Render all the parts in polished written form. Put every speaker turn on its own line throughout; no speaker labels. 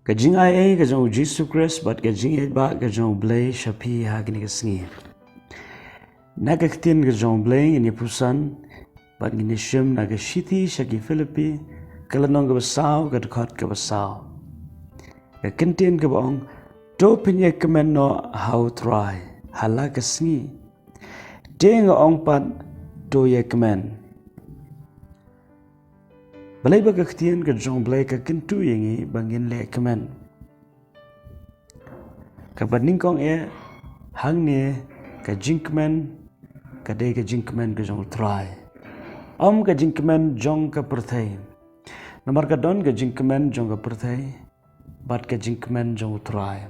Ka jing ai ka jong Jesus Christ but ka jing ai ba ka jong Blei shapi ha gini ka sngi. Na ka ktien ka jong Blei ini pusan but gini shim na ka shiti shaki Philipi kala nong ka basau ka dekot ka basau. Ka ktien ka baong to phin ïakmen no U Trai hala ka sngi. Deng ong pat to ïakmen. Balai ba ka ktien ka jong Blei ka kentu yengi bangin le ïakmen. Ka badning kong hang ne ka jingkmen ka de ka jingkmen ka jong U Trai. Ka jingkmen jong ka perthai. Namar ka don ka jingkmen jong ka perthai. Bat ka jingkmen jong U Trai.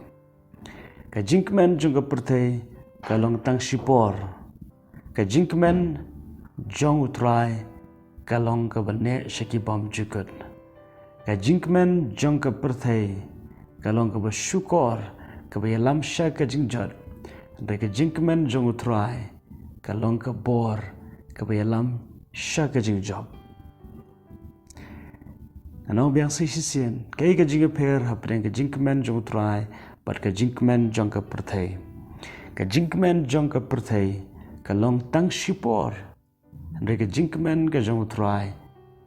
Ka jingkmen jong ka perthai ka long tang sipor. Ka jingkmen jong U Trai ka long ka bane shaki bom jukut. Ka jingkmen jong ka perthai ka long ka bersyukur ka bayalam sya ka jingjot. Dan ka jingkmen jong U Trai ka long ka bor ka bayalam sya ka jingjob. Anong biang sisien kay ka jingper hapren ka jingkmen jong U Trai bat ka jingkmen jong ka perthai. Ka jingkmen jong ka perthai ka long tang sipor. Dan ka jingkmen ka jong U Trai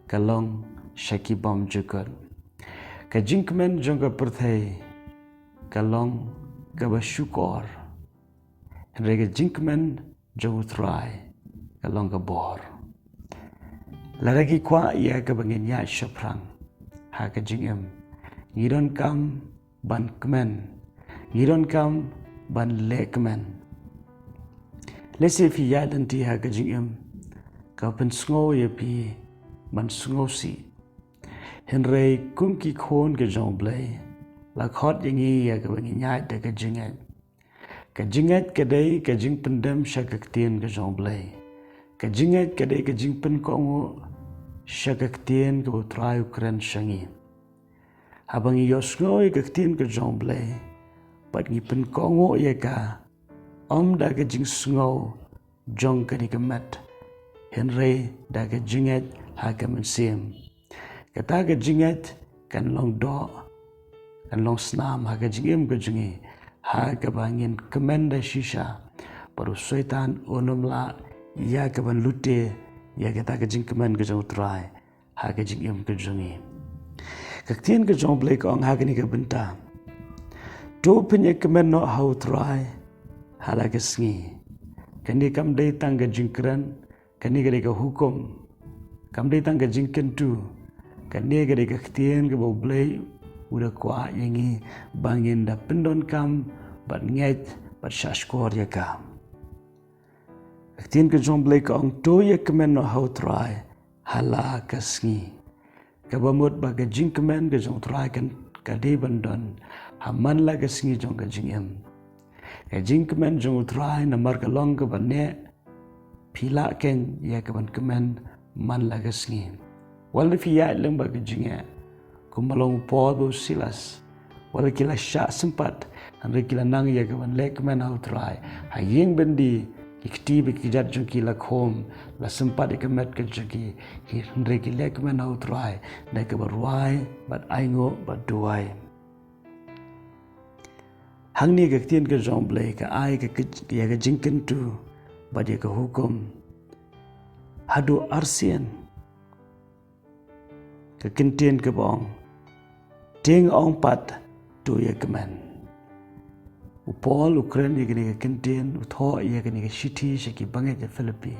ka long shaki bom jukut. Ka jingkmen jong ka perthai ka long ka bersyukur. Dan ka jingkmen jong U Trai ka long ka bor. Laragi kwa ia ka bangin ya syaprang. Ha ka jingem. Ngiron kam ban kmen. Ngiron kam ban le kmen. Lesi fi ya danti ha ka jingem. Ka pen sngo ya pi ban sngo si. Henrei kum ki khon ka jong Blei. La khot yangi ya ka bangin ya da ka jinget. Ka jinget ka day ka jing pendem sya ka ktien ka jong Blei. Ka jinget ka day ka jing pen kongo sya ka ktien ka U Trai ukren sngi. Habang iyo sngoy ka ktien ka jong Blei. Pat ngi pen kongo ya ka da ka jing sngo jong ka ni ka met. Henrei da ka jinget ha ka mensim. Kata ka jinget kan long do kan long snam ha ka jingem ka jingi. Ha ka bangin kemen da shisha. Paru syaitan onumla ya ka ban lute ya kata ka jing kemen ka jong U Trai. Ha ka jingem ka jingi. Ka ktien ka jong Blei ka ong ha ka ni ka benta. To phin ïakmen no U Trai hala ka sngi. Kani kam day tang ka jingkren. Kani ka day ka hukum. Kam day tang ka jingkentu. Kani ka day ka ktien ka U Blei. Udah kwa yangi bangin da pendon kam bat nget bat syashkor ya kam. Ktien ka jong Blei ka ong to ïakmen no U Trai hala ka sngi. Ka bamut ba ka jingkmen ka jong U Trai kan ka day bandon haman la ka sngi jong ka jingem. Ka jingkmen jong U Trai namar ka long ka bane pila ken ya ka ban kemen man la ka sngi. Wal fi ya leng ba ka jinge. Kumalong Paul bu Silas. Wala kila sya sempat. Andai kila nang ya ka ban le kemen U Trai. Hayeng bendi ikti bi kijat jong kila khom la sempat ikemet ka jagi. Andai kila kemen U Trai. Dai ka barwai bat aingo bat duai. Hang ni ka ktien ka jong Blei ka ai ka ya ka jingken tu bat ya ka hukum. Hadu arsien. Ka kentien ka bong. Ting ong pat to ïakmen. U Paul ukren ya kini ka kentien. U tho ya kini ka shiti shaki banget ya Philipi.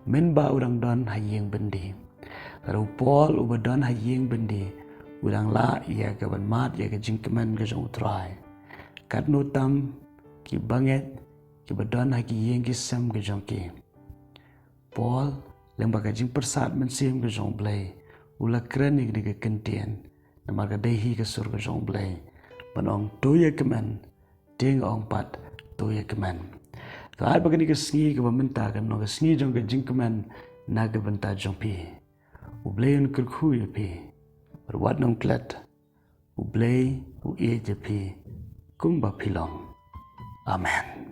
Men ba udang don hayeng bendi. Kalau Paul u badon hayeng bendi. Udang la ya ka ban mat ya ka jingkmen ka jong U Trai. Kat no tam ki banget ki badon haki yeng ki sem ka jong ki. Paul leng ba ka jing persat mensim ka jong Blei. Ula kren ya kini ka kentien. Namar ka dehi ka sur ka jong Blei. Banong to ïakmen. Ting ong pat to ïakmen. Ka ai ba ka ni ka sngi ka bamenta ka no ka sngi jong ka jingkmen na ka benta jong pi. U Blei un kurku ya pi. Berwat nong klet. U Blei u je pi. Kumba pilong. Amen.